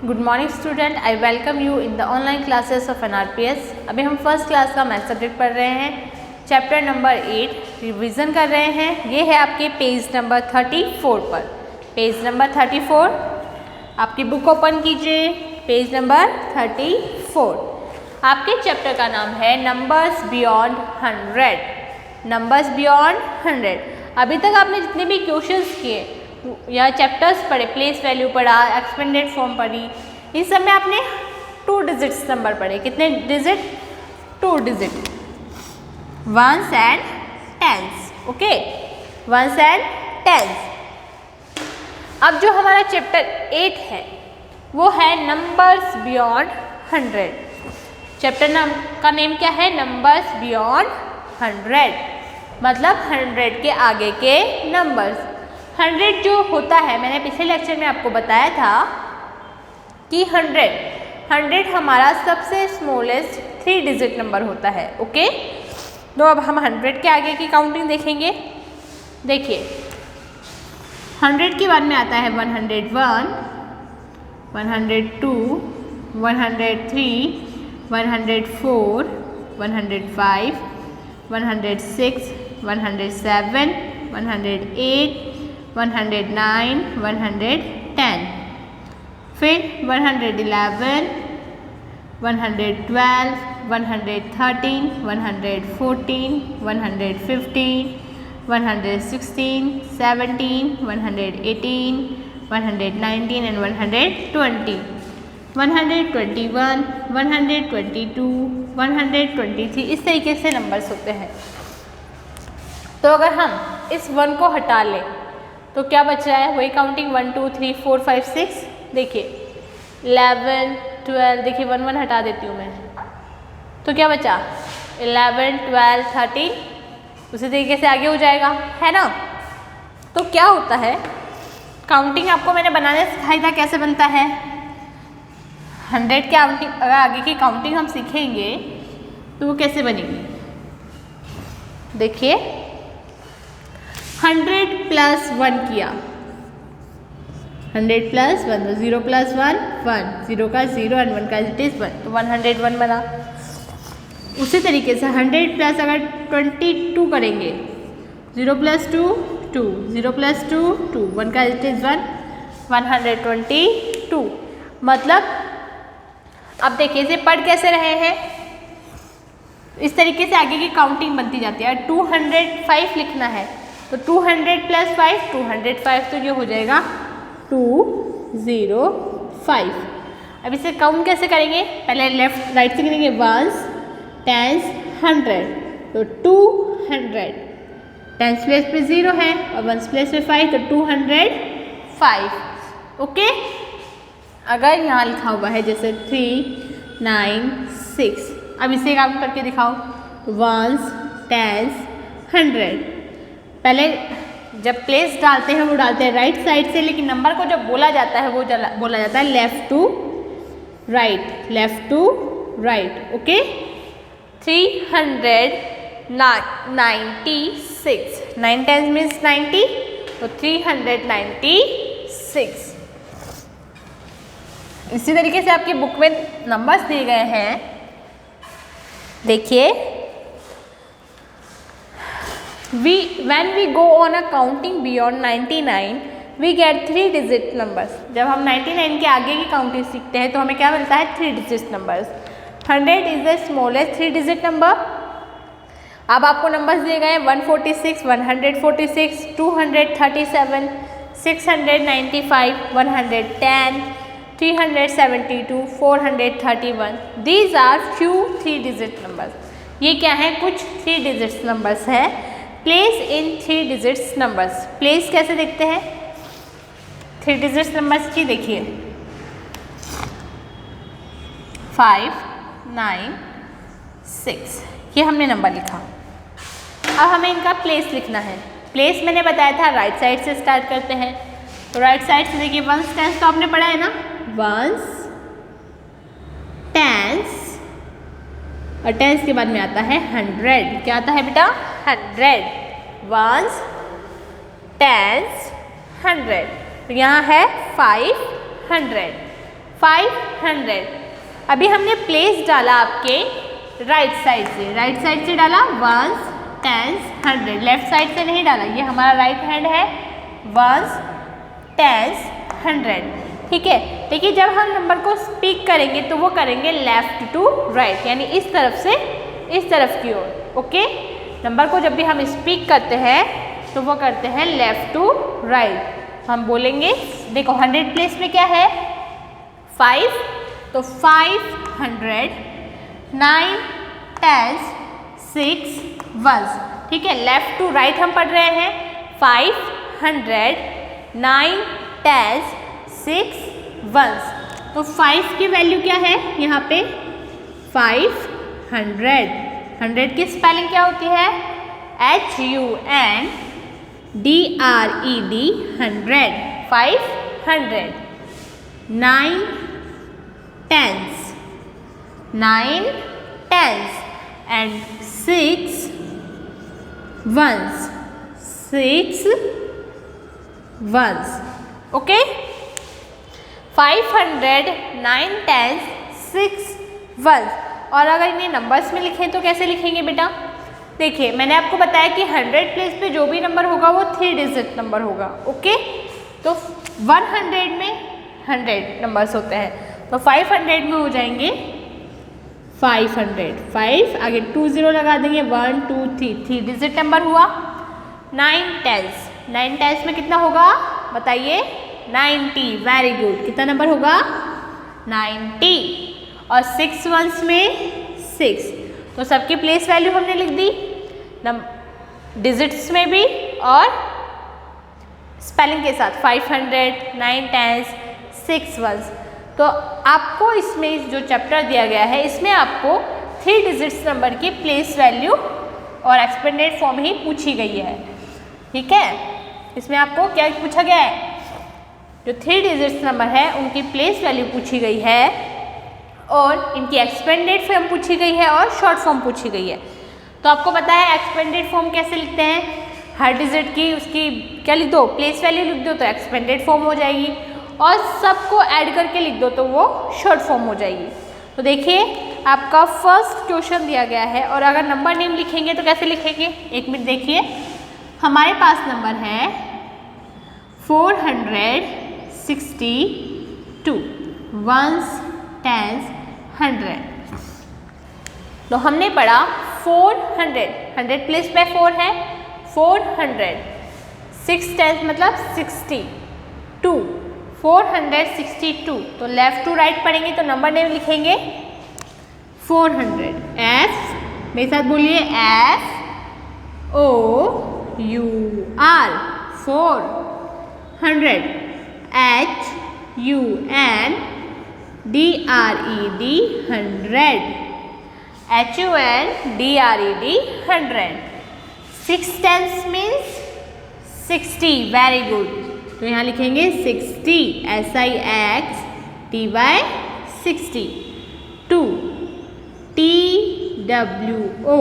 Good morning student, I welcome you in the online classes of NRPS। अभी हम first class का math subject पढ़ रहे हैं, चैप्टर नंबर 8 रिवीजन कर रहे हैं। ये है आपके पेज नंबर 34 पर। पेज नंबर 34, आपकी बुक ओपन कीजिए। पेज नंबर 34, आपके चैप्टर का नाम है नंबर्स बियॉन्ड 100। Numbers beyond 100। अभी तक आपने जितने भी क्वेश्चंस किए या चैप्टर्स पढ़े, प्लेस वैल्यू पढ़ा, एक्सपेंडेड फॉर्म पढ़ी, इस सब में आपने 2 डिजिट्स नंबर पढ़े। कितने digit? 2 digit, ones and tens. Okay, ones and tens. अब जो हमारा चैप्टर 8 है वो है नंबर्स बियॉन्ड 100। चैप्टर का नेम क्या है? नंबर्स बियॉन्ड 100, मतलब 100 के आगे के नंबर्स। 100 जो होता है, मैंने पिछले लेक्चर में आपको बताया था कि 100 हमारा सबसे स्मॉलेस्ट 3 डिजिट नंबर होता है। ओके, तो अब हम 100 के आगे की काउंटिंग देखेंगे। देखिए, 100 के बाद में आता है 101, 102, 103, 104, 105, 106, 107, 108, 109, 110, फिर 111, 112, 113, 114, 115, 116, 17, 118, 119 and 120, 121, 122, 123, इस तरीके से नंबर्स होते हैं। तो अगर हम इस 1 को हटा लें तो क्या बच रहा है? वही काउंटिंग 1 2 3 4 5 6। देखिए 11 12, देखिए 1 1 हटा देती हूँ मैं, तो क्या बचा? 11 12 13, उसी तरीके से आगे हो जाएगा, है ना। तो क्या होता है, काउंटिंग आपको मैंने बनाने सिखाई था, कैसे बनता है। 100 के आगे की काउंटिंग हम सीखेंगे तो वो कैसे बनेगी। देखिए 100 प्लस 1 किया, 100 प्लस 1, 0 प्लस 1 1, 0 का 0 और 1 का इट इज़ 1, तो 101 बना। उसी तरीके से 100 प्लस अगर 22 करेंगे, 0 प्लस 2 2, 0 प्लस 2 2, 1 का इट इज़ 1, 122। मतलब अब देखिए इसे पढ़ कैसे रहे हैं, इस तरीके से आगे की काउंटिंग बनती जाती है। 205 लिखना है तो 200 प्लस 5 205, तो ये हो जाएगा 205। अब इसे काउंट कैसे करेंगे? पहले लेफ्ट राइट से करेंगे, वंस, टेंस, 100, तो 200। टेंस प्लेस पे 0 है और वंस प्लेस पे 5, तो 205। ओके, अगर यहाँ लिखा हुआ है जैसे 3 9 6, अब इसे काउंट करके दिखाओ, वंस, टेंस, 100। पहले जब प्लेस डालते हैं वो डालते हैं राइट साइड से, लेकिन नंबर को जब बोला जाता है वो बोला जाता है left to right, left to right. Okay, 396, 9 10 means 90, तो 396। इसी तरीके से आपकी बुक में नंबर्स दिए गए हैं। देखिए, when we go on a counting beyond 99, we get 3 digit numbers। जब हम 99 के आगे की काउंटिंग सीखते हैं तो हमें क्या मिलता है? 3 digit numbers. 100 is the smallest 3 digit number. अब आपको नंबर्स दिए गए हैं 146, 146, 237, 695, 110, 372, 431। These are few 3 digit numbers। ये क्या है? कुछ 3 डिजिट्स नंबर्स है। Place in 3 digits numbers. Place कैसे देखते हैं 3 डिजिट्स नंबर्स की? देखिए 5 9 6, ये हमने नंबर लिखा। अब हमें इनका प्लेस लिखना है। प्लेस मैंने बताया था राइट साइड से स्टार्ट करते हैं, तो राइट साइड से देखिए वंस टेंस तो आपने पढ़ा है ना, वंस, टेंस, और टेंस के बाद में आता है 100। क्या आता है बेटा? 100, वंस, टेंस, 100। तो यहाँ है 500। 500। अभी हमने प्लेस डाला आपके राइट साइड से डाला वंस, टेंस, 100, लेफ्ट साइड से नहीं डाला, ये हमारा राइट हैंड है, वंस, टेंस, 100, ठीक है। देखिए जब हम नंबर को स्पीक करेंगे तो वो करेंगे लेफ्ट टू राइट, यानी इस तरफ से इस तरफ की ओर, ओके। नंबर को जब भी हम स्पीक करते हैं तो वो करते हैं लेफ्ट टू राइट। हम बोलेंगे, देखो 100 प्लेस में क्या है 5, तो 500, 9 10 6 1, ठीक है। लेफ्ट टू राइट हम पढ़ रहे हैं 500, 9 10 6 1, तो 5 की वैल्यू क्या है यहाँ पे 500। 100 की स्पेलिंग क्या होती है HUNDRED, 100, 500। 9 tens, 9 tens and 6 ones, 6 ones, okay। 500, 9 tens, 6 ones। और अगर इन्हें नंबर्स में लिखें तो कैसे लिखेंगे बेटा, देखिए मैंने आपको बताया कि 100 प्लेस पे जो भी नंबर होगा वो 3 डिजिट नंबर होगा, ओके। तो 100 में 100 नंबर्स होते हैं, तो 500 में हो जाएंगे 500, 5 आगे 20 लगा देंगे, 1 2 3 डिजिट नंबर हुआ। 9 टेंस, 9 टेंस में कितना होगा बताइए 90, वेरी गुड। कितना नंबर होगा 90। और 6 वंस में 6, तो सबकी प्लेस वैल्यू हमने लिख दी, डिजिट्स में भी और स्पेलिंग के साथ 500, 9 टेंस, 6 वंस। तो आपको इसमें जो चैप्टर दिया गया है इसमें आपको 3 डिजिट्स नंबर की प्लेस वैल्यू और एक्सपेंडेड फॉर्म ही पूछी गई है, ठीक है। इसमें आपको क्या पूछा गया है, जो 3 डिजिट्स नंबर है उनकी प्लेस वैल्यू पूछी गई है और इनकी एक्सपेंडेड फॉर्म पूछी गई है और शॉर्ट फॉर्म पूछी गई है। तो आपको पता है एक्सपेंडेड फॉर्म कैसे लिखते हैं, हर डिजिट की उसकी क्या लिख दो प्लेस वैल्यू लिख दो तो एक्सपेंडेड फॉर्म हो जाएगी, और सबको ऐड करके लिख दो तो वो शॉर्ट फॉर्म हो जाएगी। तो देखिए आपका फर्स्ट क्वेश्चन दिया गया है, और अगर नंबर नेम लिखेंगे तो कैसे लिखेंगे, एक मिनट देखिए। हमारे पास नंबर है 462, वंस, टेंस, 100। तो हमने पढ़ा 400, 100 प्लेस पे 4 है, 400, 6 टेंस मतलब 62, 462। तो लेफ्ट टू राइट पढ़ेंगे तो नंबर नेम लिखेंगे 400, F, मेरे साथ बोलिए FOUR, 400, HUNDRED, 100, HUNDRED, 100। 6 tens means 60, very good. तो यहाँ लिखेंगे 60, SIXTY, 60। 2, TWO,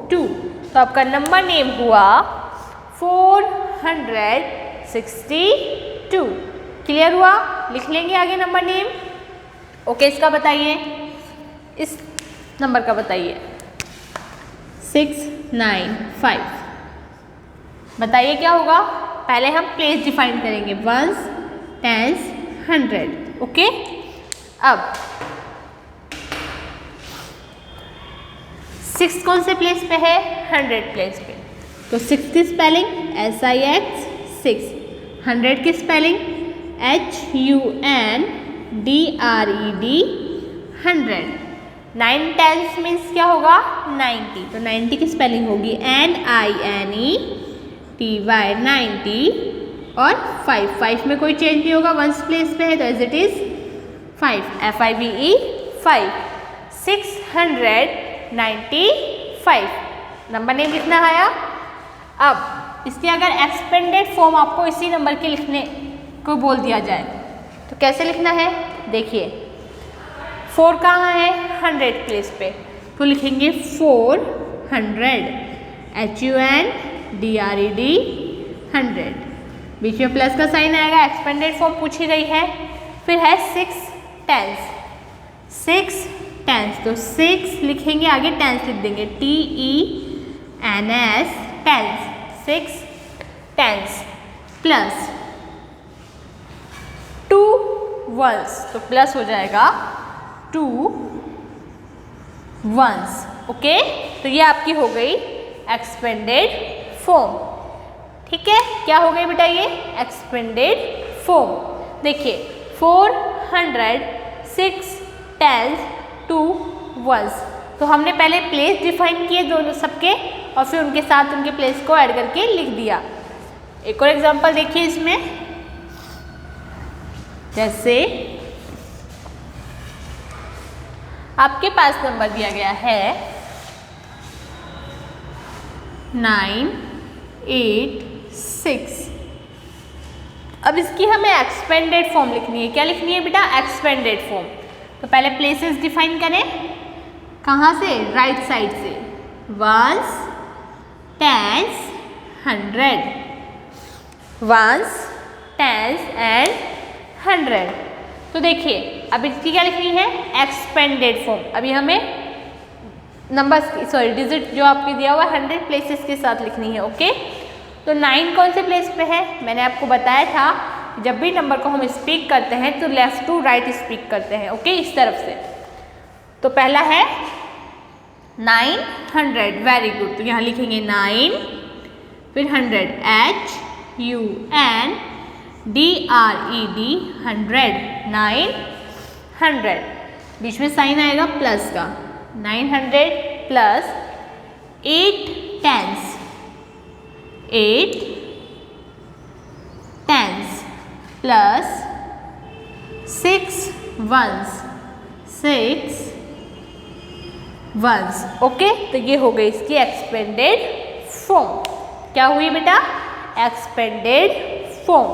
2। तो आपका नंबर नेम हुआ 462। क्लियर हुआ, लिख लेंगे आगे नंबर नेम, ओके। इसका बताइए, इस नंबर का बताइए 695, बताइए क्या होगा। पहले हम प्लेस डिफाइन करेंगे, वंस, टेंस, 100, ओके। अब 6 कौन से प्लेस पे है, 100 प्लेस पे, तो 6 की स्पेलिंग SIX, 6, 100 की स्पेलिंग HUNDRED, 100। 9 टेंस मीन्स क्या होगा 90, तो 90 की स्पेलिंग होगी NINETY, 90। और 5 में कोई चेंज नहीं होगा, वंस प्लेस पे है तो as it is 5, FIVE, 5। 695 number name लिखना आया। अब इसकी अगर एक्सपेंडेड फॉर्म आपको इसी नंबर के लिखने को बोल दिया जाए तो कैसे लिखना है, देखिए 4 कहाँ है 100 प्लेस पे, तो लिखेंगे 400, HUNDRED, 100। बीच में प्लस का साइन आएगा, एक्सपेंडेड फॉर्म पूछी गई है। फिर है 6 टेंस, 6 टेंस, तो 6 लिखेंगे, आगे टेंस लिख देंगे, TENS tens, 6 tens plus 2 ones, तो प्लस हो जाएगा 2 वंस। ओके, तो ये आपकी हो गई एक्सपेंडेड फॉर्म। ठीक है, क्या हो गई बेटा ये एक्सपेंडेड फॉर्म। देखिए 406 टेंस 2 वंस, तो हमने पहले प्लेस डिफाइन किए दोनों सबके और फिर उनके साथ उनके प्लेस को ऐड करके लिख दिया। एक और एग्जांपल देखिए इसमें, जैसे आपके पास नंबर दिया गया है 986। अब इसकी हमें एक्सपेंडेड फॉर्म लिखनी है। क्या लिखनी है बेटा एक्सपेंडेड फॉर्म। तो पहले प्लेसेस डिफाइन करें, कहाँ से, राइट साइड से, ones, tens, 100, ones, tens and 100। तो देखिए अब इसकी क्या लिखनी है एक्सपेंडेड फॉर्म। अभी हमें नंबर्स सॉरी डिजिट जो आपके दिया हुआ 100 प्लेसेस के साथ लिखनी है। ओके, तो 9 कौन से प्लेस पे है, मैंने आपको बताया था जब भी नंबर को हम स्पीक करते हैं तो लेफ्ट टू राइट स्पीक करते हैं। ओके, इस तरफ से। तो पहला है 900, वेरी गुड, तो यहाँ लिखेंगे 9 फिर 100, HUNDRED 100, 900, बीच में साइन आएगा प्लस का, 900 plus 8 tens, 8 tens plus 6 ones, 6 ones. Okay, तो ये हो गई इसकी एक्सपेंडेड फॉर्म। क्या हुई बेटा एक्सपेंडेड फॉर्म,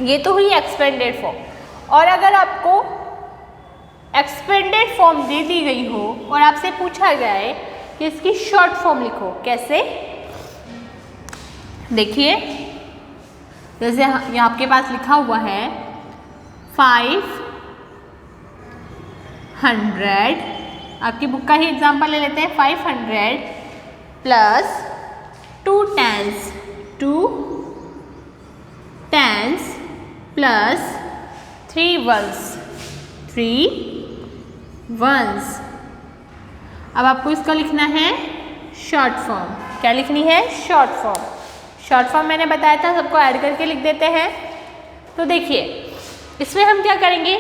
ये तो हुई एक्सपेंडेड फॉर्म। और अगर आपको एक्सपेंडेड फॉर्म दे दी गई हो और आपसे पूछा गया है कि इसकी शॉर्ट फॉर्म लिखो, कैसे, देखिए जैसे यहाँ आपके पास लिखा हुआ है 500, आपकी बुक का ही एग्जांपल ले लेते हैं, 500 plus 2 tens, 2 tens plus 3 ones, 3 ones. अब आपको इसका लिखना है शॉर्ट फॉर्म। क्या लिखनी है शॉर्ट फॉर्म। शॉर्ट फॉर्म मैंने बताया था, सबको ऐड करके लिख देते हैं। तो देखिए इसमें हम क्या करेंगे,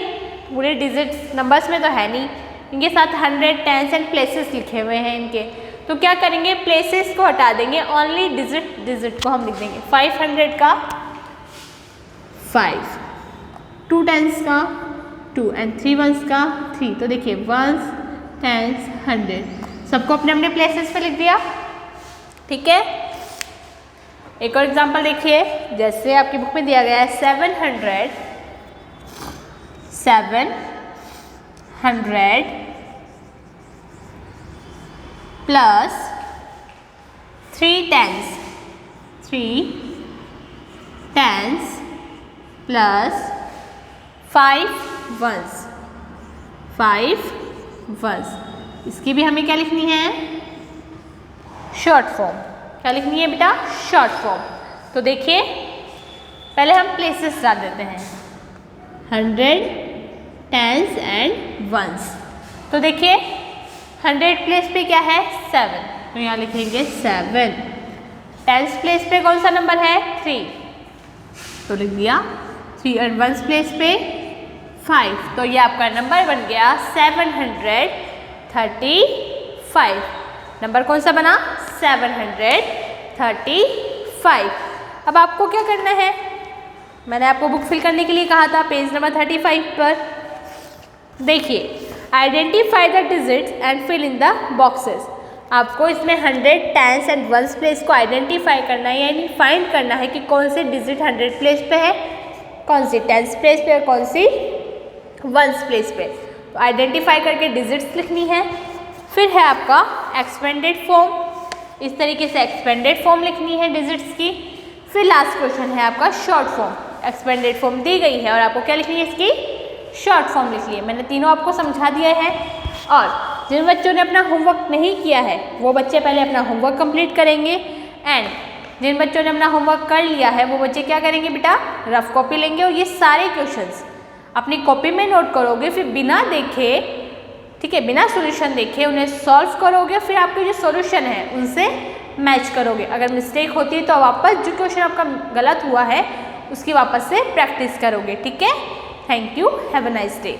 पूरे डिजिट्स नंबर्स में तो है नहीं, इनके साथ 100 टेंस एंड प्लेसेस लिखे हुए हैं इनके, तो क्या करेंगे प्लेसेस को हटा देंगे, ओनली डिजिट को हम लिख देंगे। 500 का 5, 2 टेंस का 2 एंड 3 वंस का 3। तो देखिए वंस, टेंस, 100 सबको अपने अपने प्लेसेस पे लिख दिया। ठीक है, एक और एग्जांपल देखिए, जैसे आपकी बुक में दिया गया है 700 plus 3 tens, 3 tens plus 5 ones, 5 ones. इसकी भी हमें क्या लिखनी है शॉर्ट फॉर्म। क्या लिखनी है बेटा शॉर्ट फॉर्म। तो देखिए पहले हम प्लेसेस डाल देते हैं, 100 टेंस एंड वंस। तो देखिए 100 प्लेस पे क्या है 7, तो यहाँ लिखेंगे 7। टेंस प्लेस पे कौन सा नंबर है 3, तो लिख दिया 3 और वंस प्लेस पे 5, तो ये आपका नंबर बन गया 735। नंबर कौन सा बना 735। अब आपको क्या करना है, मैंने आपको बुक फिल करने के लिए कहा था पेज नंबर 35 पर। देखिए identify the digits and fill in the boxes. आपको इसमें 100 टेंस एंड वंस प्लेस को आइडेंटिफाई करना है, यानी फाइंड करना है कि कौन से डिजिट 100 प्लेस पे है, कौन सी टेंस प्लेस पे और कौन सी वंस प्लेस पे। तो आइडेंटिफाई करके डिजिट्स लिखनी है। फिर है आपका एक्सपेंडेड फॉर्म, इस तरीके से एक्सपेंडेड फॉर्म लिखनी है डिजिट्स की। फिर लास्ट क्वेश्चन है आपका शॉर्ट फॉर्म। एक्सपेंडेड फॉर्म दी गई है और आपको क्या लिखनी है इसकी शॉर्ट फॉर्म लिख लिए। मैंने तीनों आपको समझा दिया है। और जिन बच्चों ने अपना होमवर्क नहीं किया है वो बच्चे पहले अपना होमवर्क कंप्लीट करेंगे, एंड जिन बच्चों ने अपना होमवर्क कर लिया है वो बच्चे क्या करेंगे बेटा, रफ कॉपी लेंगे और ये सारे क्वेश्चंस अपनी कॉपी में नोट करोगे, फिर बिना देखे, ठीक है, बिना सॉल्यूशन देखे उन्हें सॉल्व करोगे, फिर आपके जो सॉल्यूशन है उनसे मैच करोगे। अगर मिस्टेक होती है तो वापस जो क्वेश्चन आपका गलत हुआ है उसकी वापस से प्रैक्टिस करोगे। ठीक है, thank you, have a nice day.